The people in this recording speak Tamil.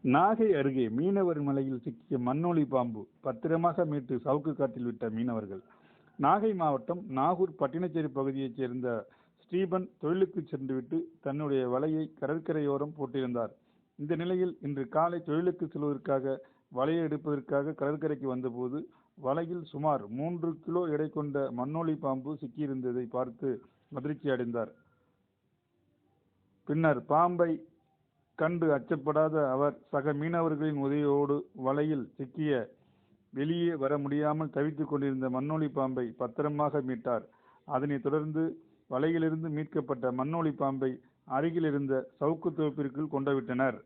நாகை அருகே மீனவர் மலையில் சிக்கிய மண்ணொலி பாம்பு பத்திரமாக மீட்டு சவுக்கு காட்டில் விட்ட மீனவர்கள். நாகை மாவட்டம் நாகூர் பட்டினச்சேரி பகுதியைச் சேர்ந்த ஸ்டீபன் தொழிலுக்கு சென்றுவிட்டு தன்னுடைய வலையை கடற்கரையோரம் போட்டிருந்தார். இந்த நிலையில் இன்று காலை தொழிலுக்கு செல்வதற்காக வலையை எடுப்பதற்காக கடற்கரைக்கு வந்தபோது வலையில் சுமார் 3 கிலோ எடை கொண்ட மண்ணொலி பாம்பு சிக்கியிருந்ததை பார்த்து அதிர்ச்சி அடைந்தார். பின்னர் பாம்பை கண்டு அச்சப்படாத அவர் சக மீனவர்களின் உதவியோடு வலையில் சிக்கிய வெளியே வர முடியாமல் தவித்துக் கொண்டிருந்த மண்ணொலி பாம்பை பத்திரமாக மீட்டார். அதனைத் தொடர்ந்து வலையிலிருந்து மீட்கப்பட்ட மண்ணொலி பாம்பை அருகில் இருந்த சவுக்கு தோப்பிற்குள் கொண்டுவிட்டனர்.